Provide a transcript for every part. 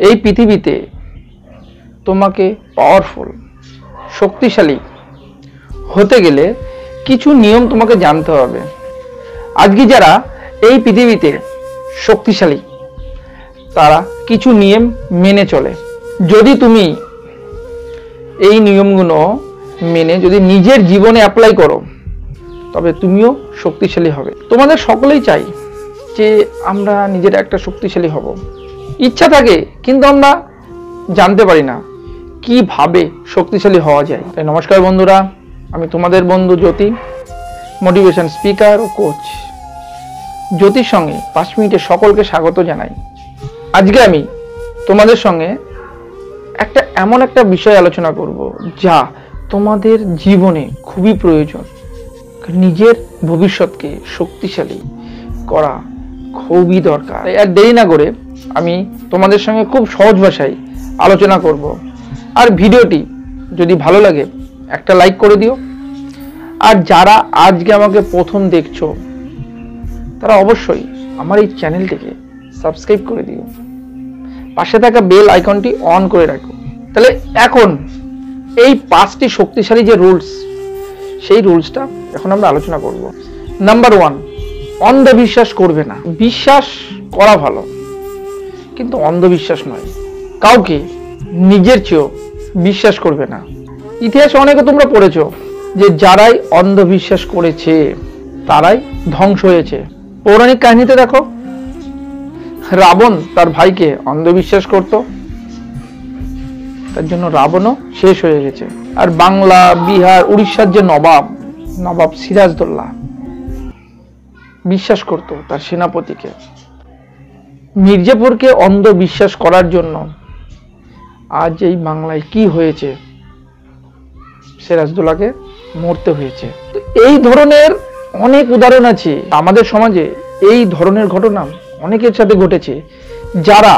এই পৃথিবীতে তোমাকে পাওয়ারফুল শক্তিশালী হতে গেলে কিছু নিয়ম তোমাকে জানতে হবে। আজকে যারা এই পৃথিবীতে শক্তিশালী তারা কিছু নিয়ম মেনে চলে। যদি তুমি এই নিয়মগুলো মেনে যদি নিজের জীবনে অ্যাপ্লাই করো তবে তুমিও শক্তিশালী হবে। তোমাদের সকলেই চাই যে আমরা নিজের একটা শক্তিশালী হব, ইচ্ছা থাকে, কিন্তু আমরা জানতে পারি না কিভাবে শক্তিশালী হওয়া যায়। তাই নমস্কার বন্ধুরা, আমি তোমাদের বন্ধু জ্যোতি, মোটিভেশন স্পিকার ও কোচ। জ্যোতির সঙ্গে 5 মিনিটে সকলকে স্বাগত জানাই। আজকে আমি তোমাদের সঙ্গে এমন একটা বিষয় আলোচনা করব যা তোমাদের জীবনে খুবই প্রয়োজন। নিজের ভবিষ্যৎকে শক্তিশালী করা খুবই দরকার। আর দেরি না করে আমি তোমাদের সঙ্গে খুব সহজ ভাষায় আলোচনা করব। আর ভিডিওটি যদি ভালো লাগে একটা লাইক করে দিও। আর যারা আজকে আমাকে প্রথম দেখছো তারা অবশ্যই আমার এই চ্যানেলটিকে সাবস্ক্রাইব করে দিও, পাশে থাকা বেল আইকনটি অন করে রাখো। তাহলে এখন এই 5টি শক্তিশালী যে রুলস, সেই রুলসটা এখন আমরা আলোচনা করব। নাম্বার 1, অন্ধবিশ্বাস করবে না। বিশ্বাস করা ভালো, কিন্তু অন্ধবিশ্বাস নয়। কাউকে নিজের চেয়েও বিশ্বাস করবে না। ইতিহাসে অনেকে তোমরা পড়েছো যে যারাই অন্ধবিশ্বাস করেছে তারাই ধ্বংস হয়েছে। পৌরাণিক কাহিনীতে দেখো, রাবণ তার ভাইকে অন্ধবিশ্বাস করত, তার জন্য রাবণও শেষ হয়ে গেছে। আর বাংলা, বিহার, উড়িষ্যার যে নবাব সিরাজদৌল্লা বিশ্বাস করত তার সেনাপতিকে। মির্জাপুরকে অন্ধবিশ্বাস করার জন্য আজ এই বাংলায় কি হয়েছে, সিরাজদৌল্লাকে মরতে হয়েছে। তো এই ধরনের অনেক উদাহরণ আছে আমাদের সমাজে। এই ধরনের ঘটনা অনেকের সাথে ঘটেছে যারা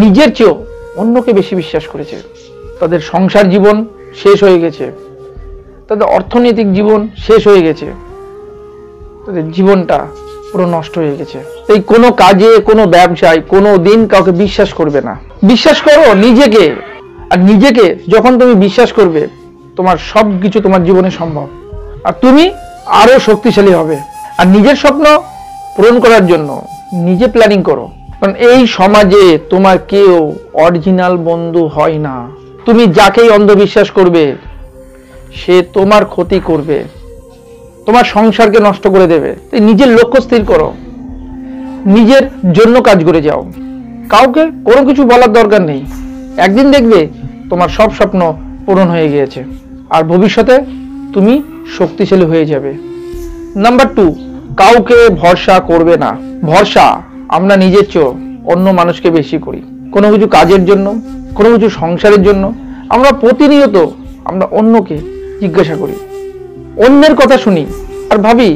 নিজের চেয়েও অন্যকে বেশি বিশ্বাস করেছে। তাদের সংসার জীবন শেষ হয়ে গেছে, তাদের অর্থনৈতিক জীবন শেষ হয়ে গেছে, তাদের জীবনটা পুরো নষ্ট হয়ে গেছে। তাই কোনো কাজে, কোনো ব্যবসায় কোনো দিন কাউকে বিশ্বাস করবে না। বিশ্বাস করো নিজেকে। আর নিজেকে যখন তুমি বিশ্বাস করবে তোমার সব কিছু তোমার জীবনে সম্ভব, আর তুমি আরো শক্তিশালী হবে। আর নিজের স্বপ্ন পূরণ করার জন্য নিজে প্ল্যানিং করো, কারণ এই সমাজে তোমার কেউ অরিজিনাল বন্ধু হয় না। তুমি যাকেই অন্ধবিশ্বাস করবে সে তোমার ক্ষতি করবে, তোমার সংসারকে নষ্ট করে দেবে। তাই নিজের লক্ষ্য স্থির করো, নিজের জন্য কাজ করে যাও। কাউকে কোনো কিছু বলার দরকার নেই। একদিন দেখবে তোমার সব স্বপ্ন পূরণ হয়ে গিয়েছে, আর ভবিষ্যতে তুমি শক্তিশালী হয়ে যাবে। নাম্বার 2, কাউকে ভরসা করবে না। ভরসা আমরা নিজের চেয়েও অন্য মানুষকে বেশি করি। কোনো কিছু কাজের জন্য, কোনো কিছু সংসারের জন্য আমরা প্রতিনিয়ত অন্যকে জিজ্ঞাসা করি, অন্যের কথা শুনি, আর ভাবি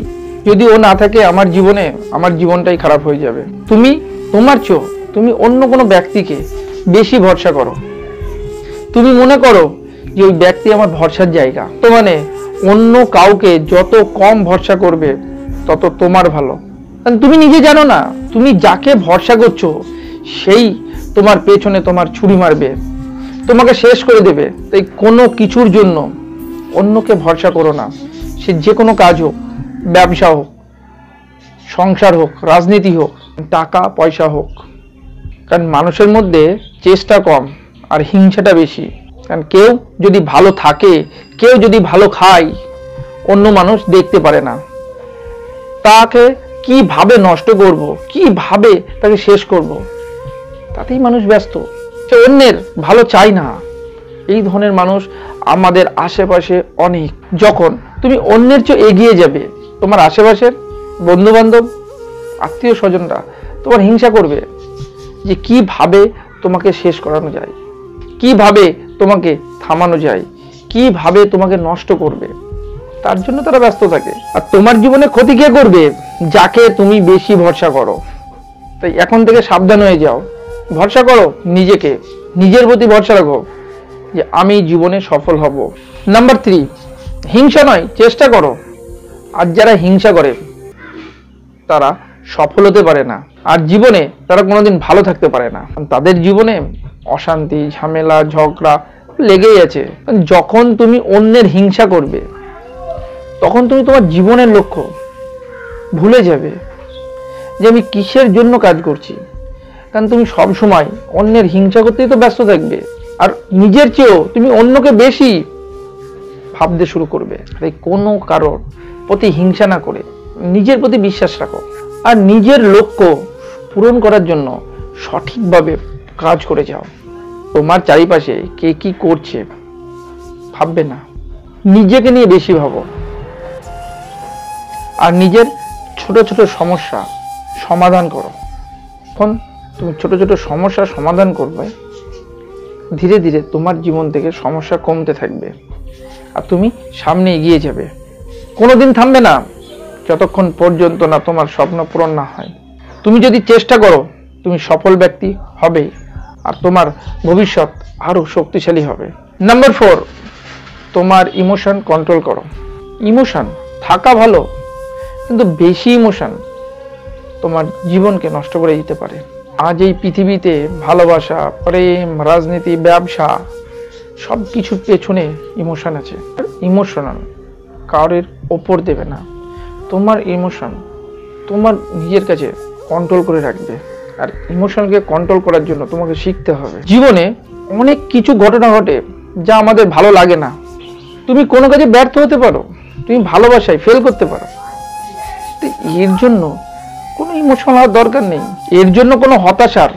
যদি ও না থাকে আমার জীবনটাই খারাপ হয়ে যাবে। তোমার চেয়েও তুমি অন্য কোনো ব্যক্তিকে বেশি ভরসা করো। তুমি মনে করো যে ওই ব্যক্তি আমার ভরসার জায়গা। তো মানে অন্য কাউকে যত কম ভরসা করবে তত তোমার ভালো। তুমি নিজে জানো না তুমি যাকে ভরসা করছো সেই তোমার পেছনে তোমার ছুরি মারবে, তোমাকে শেষ করে দেবে। তাই কোনো কিছুর জন্য অন্যকে ভরসা করো না। সে যে কোনো কাজ হোক, ব্যবসা হোক, সংসার হোক, রাজনীতি হোক, টাকা পয়সা হোক। কারণ মানুষের মধ্যে চেষ্টা কম আর হিংসাটা বেশি। কারণ কেউ যদি ভালো থাকে, কেউ যদি ভালো খায়, অন্য মানুষ দেখতে পারে না। তাকে কিভাবে নষ্ট করব, কিভাবে তাকে শেষ করব, তাতেই মানুষ ব্যস্ত। সে অন্যের ভালো চায় না। এই ধরনের মানুষ আমাদের আশেপাশে অনেক। যখন তুমি অন্যের চেয়ে এগিয়ে যাবে, তোমার আশেপাশের বন্ধু বান্ধব, আত্মীয় স্বজনরা তোমার হিংসা করবে যে কিভাবে তোমাকে শেষ করানো যায়, কিভাবে তোমাকে থামানো যায়, কিভাবে তোমাকে নষ্ট করবে। তার জন্য তারা ব্যস্ত থাকে। আর তোমার জীবনে ক্ষতি কে করবে? যাকে তুমি বেশি ভরসা করো। তাই এখন থেকে সাবধান হয়ে যাও। ভরসা করো নিজেকে, নিজের প্রতি ভরসা রাখো যে আমি জীবনে সফল হব। নাম্বার 3, হিংসা নয়, চেষ্টা করো। আর যারা হিংসা করে তারা সফল হতে পারে না, আর জীবনে তারা কোনোদিন ভালো থাকতে পারে না। তাদের জীবনে অশান্তি, ঝামেলা, ঝগড়া লেগেই আছে। যখন তুমি অন্যের হিংসা করবে তখন তুমি তোমার জীবনের লক্ষ্য ভুলে যাবে যে আমি কিসের জন্য কাজ করছি। কারণ তুমি সব সময় অন্যের হিংসা করতেই তো ব্যস্ত থাকবে, আর নিজের চেয়েও তুমি অন্যকে বেশি ভাবতে শুরু করবে। তাই কোনো কারোর প্রতি হিংসা না করে নিজের প্রতি বিশ্বাস রাখো, আর নিজের লক্ষ্য পূরণ করার জন্য সঠিকভাবে কাজ করে যাও। তোমার চারিপাশে কে কি করছে ভাববে না, নিজেকে নিয়ে বেশি ভাবো। আর নিজের ছোট ছোট সমস্যা সমাধান করো। এখন তুমি ছোট ছোট সমস্যার সমাধান করবে, ধীরে ধীরে তোমার জীবন থেকে সমস্যা কমতে থাকবে আর তুমি সামনে এগিয়ে যাবে। কোনোদিন থামবে না যতক্ষণ পর্যন্ত না তোমার স্বপ্ন পূরণ না হয়। তুমি যদি চেষ্টা করো তুমি সফল ব্যক্তি হবে, আর তোমার ভবিষ্যৎ আরো শক্তিশালী হবে। নাম্বার 4, তোমার ইমোশন কন্ট্রোল করো। ইমোশন থাকা ভালো, কিন্তু বেশি ইমোশন তোমার জীবনকে নষ্ট করে দিতে পারে। আজ এই পৃথিবীতে ভালোবাসা, প্রেম, রাজনীতি, ব্যবসা সব কিছুর পেছনে ইমোশন আছে। ইমোশনাল কারোর ওপর দেবে না। তোমার ইমোশন তোমার নিজের কাছে কন্ট্রোল করে রাখবে, আর ইমোশনকে কন্ট্রোল করার জন্য তোমাকে শিখতে হবে। জীবনে অনেক কিছু ঘটনা ঘটে যা আমাদের ভালো লাগে না। তুমি কোনো কাজে ব্যর্থ হতে পারো, তুমি ভালোবাসায় ফেল করতে পারো। এর জন্য কোনো ইমোশন হওয়ার দরকার নেই, এর জন্য কোনো হতাশার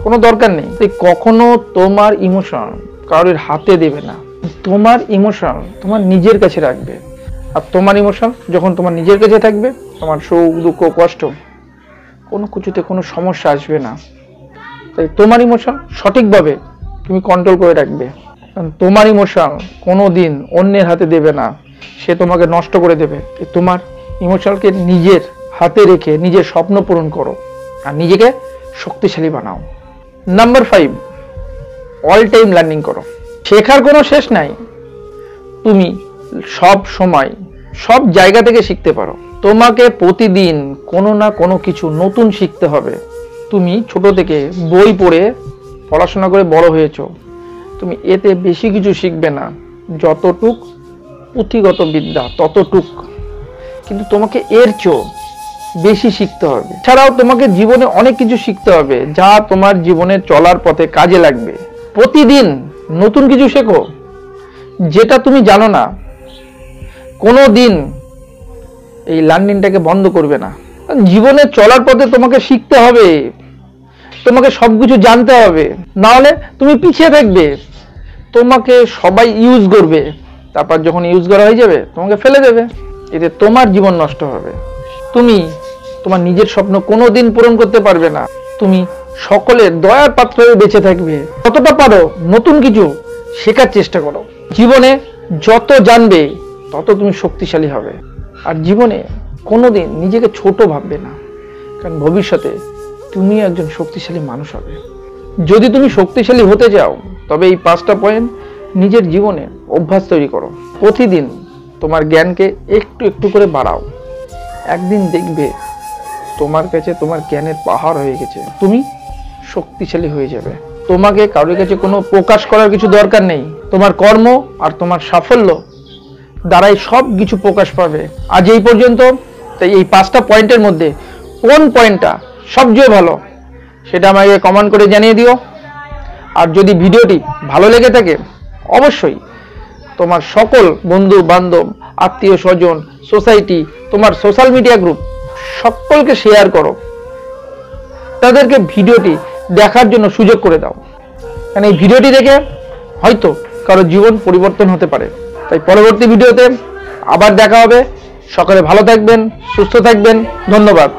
কোনো দরকার নেই। কখনো তোমার ইমোশন কারোর হাতে দেবে না। তোমার ইমোশন তোমার নিজের কাছে রাখবে, আর তোমার ইমোশন যখন তোমার নিজের কাছে থাকবে, তোমার সুখ, দুঃখ, কষ্ট কোনো কিছুতে কোনো সমস্যা আসবে না। তাই তোমার ইমোশন সঠিকভাবে তুমি কন্ট্রোল করে রাখবে। কারণ তোমার ইমোশন কোনো দিন অন্যের হাতে দেবে না, সে তোমাকে নষ্ট করে দেবে। তোমার ইমোশনকে নিজের হাতে রেখে নিজের স্বপ্ন পূরণ করো আর নিজেকে শক্তিশালী বানাও। নাম্বার 5, অল টাইম লার্নিং করো। শেখার কোনো শেষ নাই, তুমি সব সময় সব জায়গা থেকে শিখতে পারো। তোমাকে প্রতিদিন কোনো না কোনো কিছু নতুন শিখতে হবে। তুমি ছোট থেকে বই পড়ে পড়াশোনা করে বড় হয়েছো, তুমি এতে বেশি কিছু শিখবে না। যতটুক পুঁথিগত বিদ্যা ততটুক, কিন্তু তোমাকে এর চেয়েও বেশি শিখতে হবে। এছাড়াও তোমাকে জীবনে অনেক কিছু শিখতে হবে যা তোমার জীবনে চলার পথে কাজে লাগবে। প্রতিদিন নতুন কিছু শেখো যেটা তুমি জানো না। কোনো দিন এই লার্নিংটাকে বন্ধ করবে না। জীবনে চলার পথে তোমাকে শিখতে হবে, তোমাকে সবকিছু জানতে হবে, না হলে তুমি পিছিয়ে থাকবে। তোমাকে সবাই ইউজ করবে, তারপর যখন ইউজ করা হয়ে যাবে তোমাকে ফেলে দেবে। এতে তোমার জীবন নষ্ট হবে। তুমি তোমার নিজের স্বপ্ন কোনোদিন পূরণ করতে পারবে না। তুমি সকলের দয়ার পাত্র হয়ে বেঁচে থাকবে। যতটা পারো নতুন কিছু শেখার চেষ্টা করো। জীবনে যত জানবে তত তুমি শক্তিশালী হবে। আর জীবনে কোনোদিন নিজেকে ছোট ভাববে না, কারণ ভবিষ্যতে তুমি একজন শক্তিশালী মানুষ হবে। যদি তুমি শক্তিশালী হতে চাও তবে এই 5টা পয়েন্ট নিজের জীবনে অভ্যাস তৈরি করো। প্রতিদিন তোমার জ্ঞানকে একটু একটু করে বাড়াও। একদিন দেখবে তোমার কাছে তোমার জ্ঞানের পাহাড় হয়ে গেছে, তুমি শক্তিশালী হয়ে যাবে। তোমাকে কারোর কাছে কোনো প্রকাশ করার কিছু দরকার নেই। তোমার কর্ম আর তোমার সাফল্য দ্বারাই সব কিছু প্রকাশ পাবে। আজ এই পর্যন্ত। তাই এই 5টা পয়েন্টের মধ্যে কোন পয়েন্টটা সবচেয়ে ভালো সেটা আমাকে কমেন্ট করে জানিয়ে দিও। আর যদি ভিডিওটি ভালো লেগে থাকে অবশ্যই তোমার সকল বন্ধু বান্ধব, আত্মীয় স্বজন, সোসাইটি, তোমার সোশ্যাল মিডিয়া গ্রুপ সকলকে শেয়ার করো। তাদেরকে ভিডিওটি দেখার জন্য সুযোগ করে দাও, কারণ এই ভিডিওটি দেখে হয়তো কারো জীবন পরিবর্তন হতে পারে। তাই পরবর্তী ভিডিওতে আবার দেখা হবে। সকলে ভালো থাকবেন, সুস্থ থাকবেন। ধন্যবাদ।